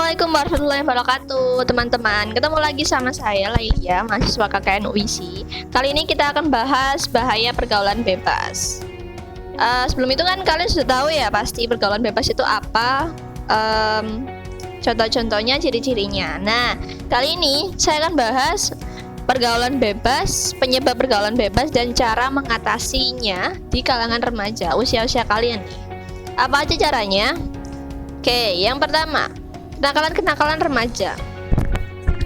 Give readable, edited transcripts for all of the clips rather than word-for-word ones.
Assalamualaikum warahmatullahi wabarakatuh, teman-teman. Ketemu lagi sama saya, Lailia, mahasiswa KKN UISI. Kali ini kita akan bahas bahaya pergaulan bebas. Sebelum itu kan kalian sudah tahu ya pasti pergaulan bebas itu apa, contoh-contohnya, ciri-cirinya. Nah, kali ini saya akan bahas pergaulan bebas, penyebab pergaulan bebas, dan cara mengatasinya di kalangan remaja, usia-usia kalian nih. Apa aja caranya? Oke, yang pertama, kenakalan remaja.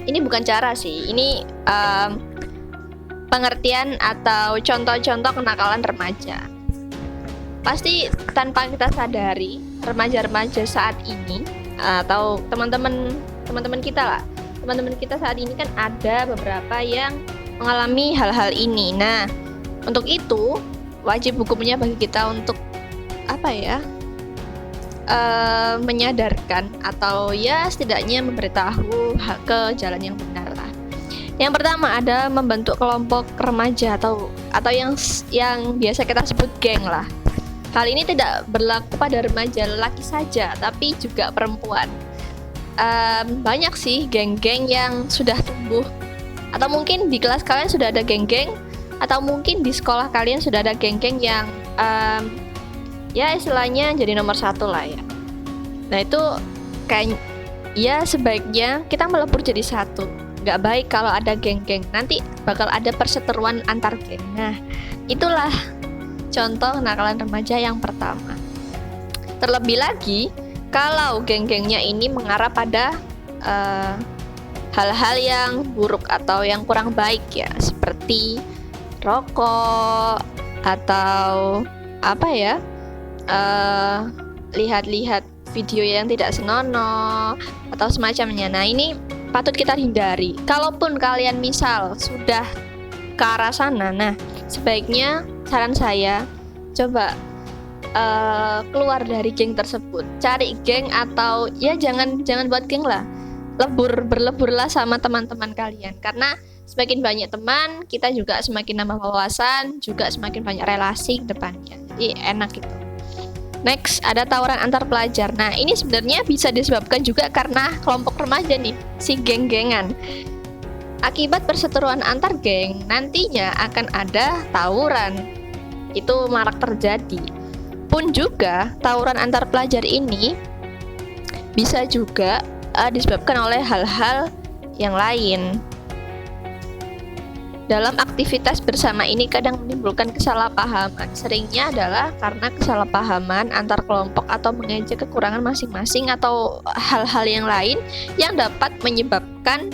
Ini bukan cara sih, ini pengertian atau contoh-contoh kenakalan remaja. Pasti tanpa kita sadari, remaja-remaja saat ini atau teman-teman kita lah, teman-teman kita saat ini kan ada beberapa yang mengalami hal-hal ini. Nah, untuk itu wajib hukumnya bagi kita untuk menyadarkan atau ya setidaknya memberitahu ke jalan yang benar lah. Yang pertama ada membentuk kelompok remaja atau yang biasa kita sebut geng lah. Hal ini tidak berlaku pada remaja lelaki saja, tapi juga perempuan. Banyak sih geng-geng yang sudah tumbuh, atau mungkin di kelas kalian sudah ada geng-geng, atau mungkin di sekolah kalian sudah ada geng-geng yang ya istilahnya jadi nomor satu lah ya. Nah itu kayak ya sebaiknya kita melebur jadi satu. Nggak baik kalau ada geng-geng, nanti bakal ada perseteruan antar geng. Nah itulah contoh kenakalan remaja yang pertama. Terlebih lagi kalau geng-gengnya ini mengarah pada hal-hal yang buruk atau yang kurang baik ya, seperti rokok atau lihat-lihat video yang tidak senonoh atau semacamnya. Nah ini patut kita hindari. Kalaupun kalian misal sudah ke arah sana, nah sebaiknya saran saya coba keluar dari geng tersebut, cari geng atau ya jangan buat geng lah, berleburlah sama teman-teman kalian, karena semakin banyak teman kita juga semakin nambah wawasan, juga semakin banyak relasi ke depannya. Jadi enak gitu. Next, ada tawuran antar pelajar. Nah, ini sebenarnya bisa disebabkan juga karena kelompok remaja nih, si geng-gengan. Akibat perseteruan antar geng, nantinya akan ada tawuran. Itu marak terjadi. Pun juga, tawuran antar pelajar ini bisa juga disebabkan oleh hal-hal yang lain. Dalam aktivitas bersama ini kadang menimbulkan kesalahpahaman. Seringnya adalah karena kesalahpahaman antar kelompok atau mengejek kekurangan masing-masing atau hal-hal yang lain yang dapat menyebabkan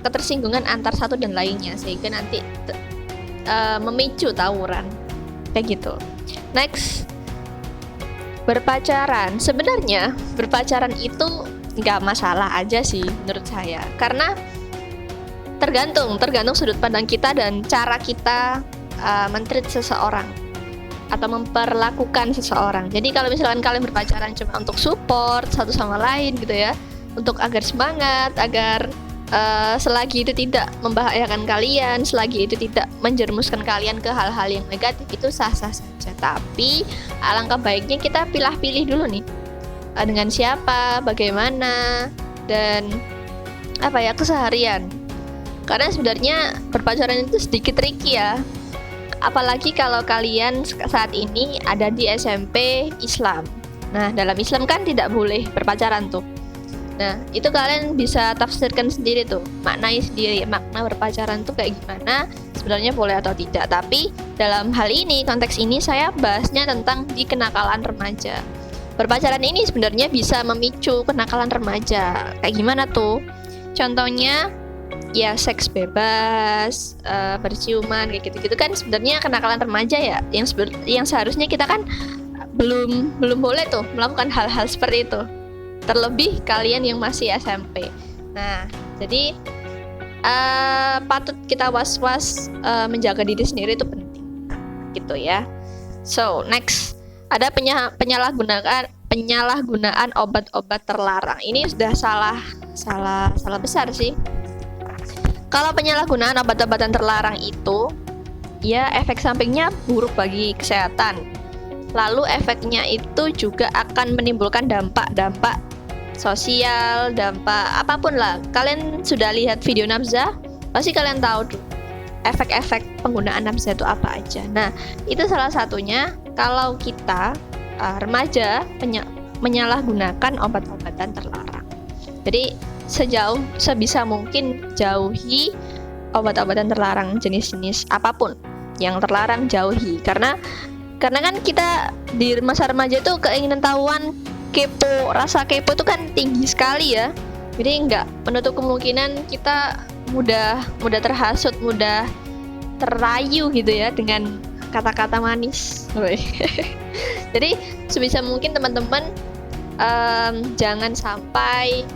ketersinggungan antar satu dan lainnya, sehingga nanti memicu tawuran kayak gitu. Next, berpacaran. Sebenarnya berpacaran itu nggak masalah aja sih menurut saya, karena tergantung sudut pandang kita dan cara kita men-treat seseorang atau memperlakukan seseorang. Jadi kalau misalkan kalian berpacaran cuma untuk support satu sama lain gitu ya, untuk agar semangat, agar selagi itu tidak membahayakan kalian, selagi itu tidak menjerumuskan kalian ke hal-hal yang negatif, itu sah-sah saja. Tapi alangkah baiknya kita pilih-pilih dulu nih, dengan siapa, bagaimana, dan keseharian. Karena sebenarnya berpacaran itu sedikit tricky ya. Apalagi kalau kalian saat ini ada di SMP Islam. Nah, dalam Islam kan tidak boleh berpacaran tuh. Nah, itu kalian bisa tafsirkan sendiri tuh, maknai sendiri, makna berpacaran tuh kayak gimana, sebenarnya boleh atau tidak. Tapi dalam hal ini, konteks ini saya bahasnya tentang di kenakalan remaja. Berpacaran ini sebenarnya bisa memicu kenakalan remaja. Kayak gimana tuh? Contohnya ya seks bebas, berciuman kayak gitu-gitu kan sebenarnya kenakalan remaja ya, yang seharusnya kita kan belum boleh tuh melakukan hal-hal seperti itu. Terlebih kalian yang masih SMP. Nah, jadi patut kita was-was, menjaga diri sendiri itu penting. Gitu ya. So, next, ada penyalahgunaan obat-obat terlarang. Ini sudah salah besar sih. Kalau penyalahgunaan obat-obatan terlarang itu, ya efek sampingnya buruk bagi kesehatan. Lalu efeknya itu juga akan menimbulkan dampak-dampak sosial, dampak apapun lah. Kalian sudah lihat video nafza, pasti kalian tahu tuh efek-efek penggunaan nafza itu apa aja. Nah, itu salah satunya kalau kita remaja menyalahgunakan obat-obatan terlarang. Jadi sebisa mungkin jauhi obat-obatan terlarang, jenis-jenis apapun yang terlarang jauhi. Karena kan kita di masa remaja tuh keinginan tahuan, kepo, rasa kepo itu kan tinggi sekali ya. Jadi nggak menutup kemungkinan kita mudah terhasut, mudah terayu gitu ya dengan kata-kata manis. Jadi sebisa mungkin teman-teman jangan sampai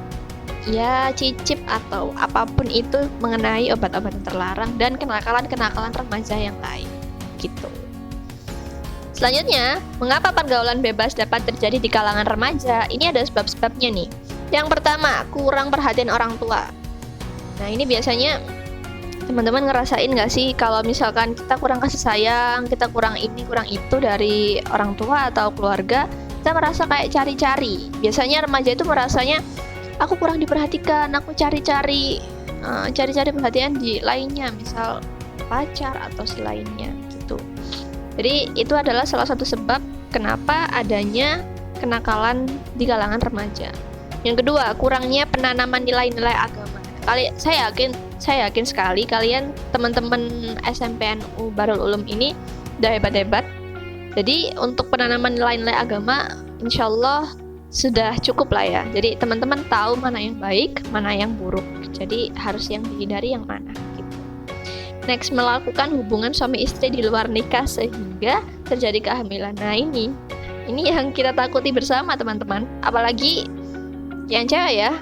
ya cicip atau apapun itu mengenai obat-obatan terlarang dan kenakalan remaja yang lain gitu. Selanjutnya, mengapa pergaulan bebas dapat terjadi di kalangan remaja? Ini ada sebab-sebabnya nih. Yang pertama, kurang perhatian orang tua. Nah, ini biasanya teman-teman ngerasain nggak sih kalau misalkan kita kurang kasih sayang, kita kurang ini, kurang itu dari orang tua atau keluarga, kita merasa kayak cari-cari. Biasanya remaja itu merasanya, aku kurang diperhatikan, aku cari-cari perhatian di lainnya, misal pacar atau si lainnya gitu. Jadi itu adalah salah satu sebab kenapa adanya kenakalan di kalangan remaja. Yang kedua, kurangnya penanaman nilai-nilai agama. Saya yakin sekali kalian teman-teman SMPNU Barul Ulum ini udah hebat-hebat. Jadi untuk penanaman nilai-nilai agama, insya Allah sudah cukup lah ya. Jadi teman-teman tahu mana yang baik, mana yang buruk. Jadi harus yang dihindari yang mana. Next, melakukan hubungan suami istri di luar nikah sehingga terjadi kehamilan. Nah ini yang kita takuti bersama teman-teman. Apalagi yang cewek ya,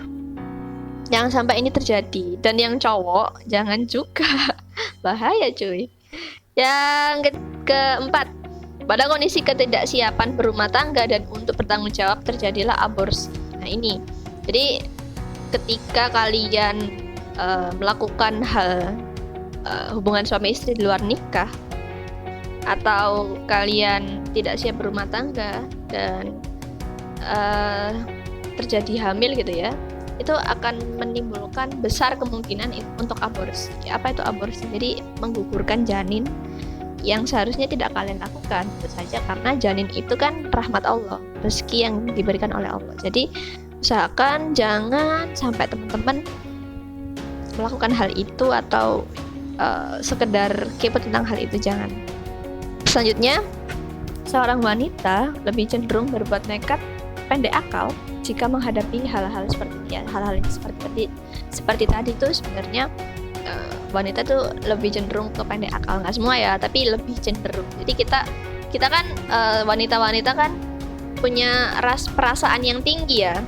jangan sampai ini terjadi. Dan yang cowok jangan juga. Bahaya cuy. Yang keempat, pada kondisi ketidaksiapan berumah tangga dan untuk bertanggung jawab terjadilah aborsi. Nah ini, jadi ketika kalian melakukan hal hubungan suami istri di luar nikah, atau kalian tidak siap berumah tangga dan terjadi hamil gitu ya, itu akan menimbulkan besar kemungkinan untuk aborsi. Apa itu aborsi? Jadi menggugurkan janin yang seharusnya tidak kalian lakukan. Itu saja karena janin itu kan rahmat Allah, rezeki yang diberikan oleh Allah. Jadi usahakan jangan sampai teman-teman melakukan hal itu atau sekedar kepo tentang hal itu, jangan. Selanjutnya, seorang wanita lebih cenderung berbuat nekat, pendek akal jika menghadapi hal-hal seperti ini. Hal-hal yang seperti tadi tuh sebenarnya wanita tuh lebih cenderung ke pendek akal, nggak semua ya, tapi lebih cenderung. Jadi kita kan wanita-wanita kan punya perasaan yang tinggi ya,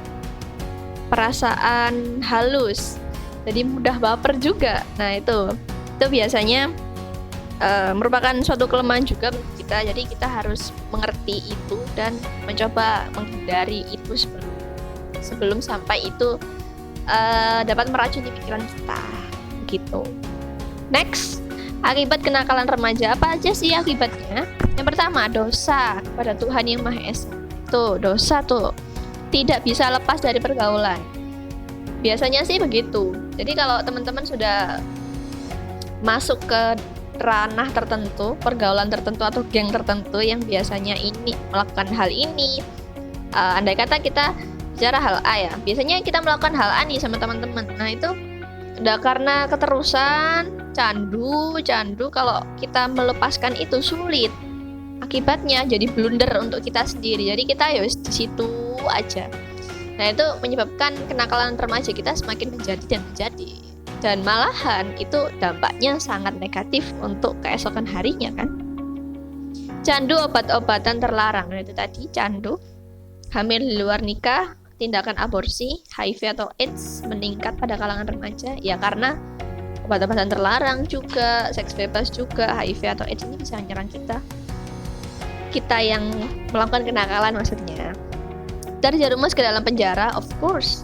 perasaan halus, jadi mudah baper juga. Nah itu biasanya merupakan suatu kelemahan juga bagi kita. Jadi kita harus mengerti itu dan mencoba menghindari itu sebelum sampai itu dapat meracuni pikiran kita gitu. Next, akibat kenakalan remaja, apa aja sih akibatnya? Yang pertama, dosa kepada Tuhan Yang Maha Esa. Tuh, dosa tuh tidak bisa lepas dari pergaulan. Biasanya sih begitu. Jadi kalau teman-teman sudah masuk ke ranah tertentu, pergaulan tertentu atau geng tertentu yang biasanya ini melakukan hal ini, andai kata kita bicara hal A ya, biasanya kita melakukan hal A nih sama teman-teman. Nah itu udah karena keterusan, candu, kalau kita melepaskan itu sulit. Akibatnya jadi blunder untuk kita sendiri. Jadi kita ya di situ aja. Nah itu menyebabkan kenakalan remaja kita semakin menjadi dan malahan itu dampaknya sangat negatif untuk keesokan harinya kan. Candu obat-obatan terlarang. Nah itu tadi candu, hamil di luar nikah, tindakan aborsi, HIV atau AIDS meningkat pada kalangan remaja ya karena obat-obatan terlarang juga, seks bebas juga, HIV atau AIDS ini bisa menyerang kita yang melakukan kenakalan maksudnya. Terjerumus ke dalam penjara, of course,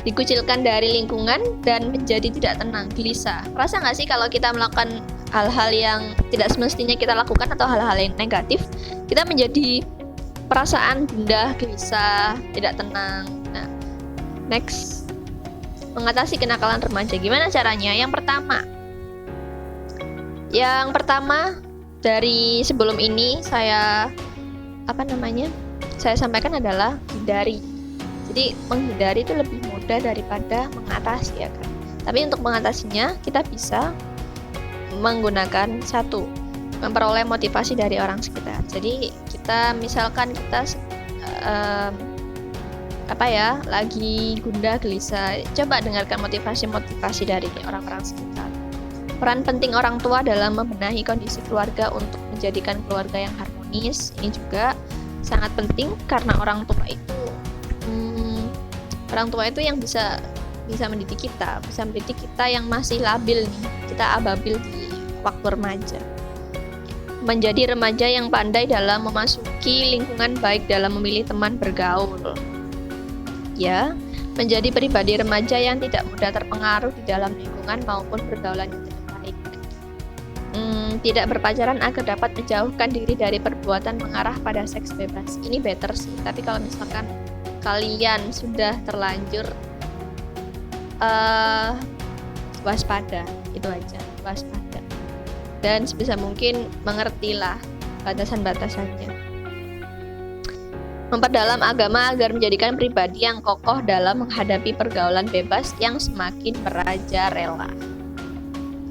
dikucilkan dari lingkungan dan menjadi tidak tenang, gelisah. Rasa nggak sih kalau kita melakukan hal-hal yang tidak semestinya kita lakukan atau hal-hal yang negatif, kita menjadi perasaan gundah, gelisah, tidak tenang. Nah, Next, mengatasi kenakalan remaja. Gimana caranya? Yang pertama dari sebelum ini saya saya sampaikan adalah hindari. Jadi menghindari itu lebih mudah daripada mengatasi, ya kan. Tapi untuk mengatasinya kita bisa menggunakan memperoleh motivasi dari orang sekitar. Jadi misalkan kita lagi gundah gelisah, coba dengarkan motivasi dari orang-orang sekitar. Peran penting orang tua dalam membenahi kondisi keluarga untuk menjadikan keluarga yang harmonis ini juga sangat penting, karena orang tua itu yang bisa mendidik kita yang masih labil nih, kita ababil di waktu remaja. Menjadi remaja yang pandai dalam memasuki lingkungan baik dalam memilih teman bergaul. Ya, menjadi pribadi remaja yang tidak mudah terpengaruh di dalam lingkungan maupun pergaulan yang tidak baik. Tidak berpacaran agar dapat menjauhkan diri dari perbuatan mengarah pada seks bebas. Ini better sih, tapi kalau misalkan kalian sudah terlanjur, waspada, itu aja, waspada. Dan sebisa mungkin mengertilah batasan-batasannya. Memperdalam agama agar menjadikan pribadi yang kokoh dalam menghadapi pergaulan bebas yang semakin merajalela.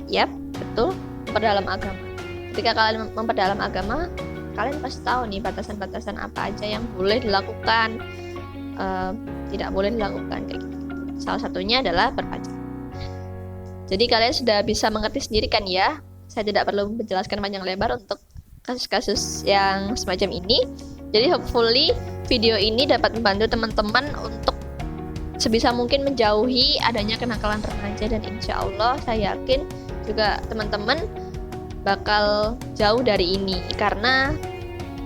Yap, betul, memperdalam agama. Ketika kalian memperdalam agama, kalian pasti tahu nih batasan-batasan apa aja yang boleh dilakukan, tidak boleh dilakukan, kayak gitu. Salah satunya adalah berpacaran. Jadi kalian sudah bisa mengerti sendiri kan ya. Saya tidak perlu menjelaskan panjang lebar untuk kasus-kasus yang semacam ini. Jadi hopefully video ini dapat membantu teman-teman untuk sebisa mungkin menjauhi adanya kenakalan remaja, dan insya Allah saya yakin juga teman-teman bakal jauh dari ini karena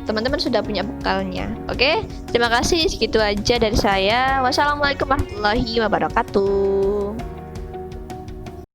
teman-teman sudah punya bekalnya. Oke, terima kasih, segitu aja dari saya. Wassalamualaikum warahmatullahi wabarakatuh.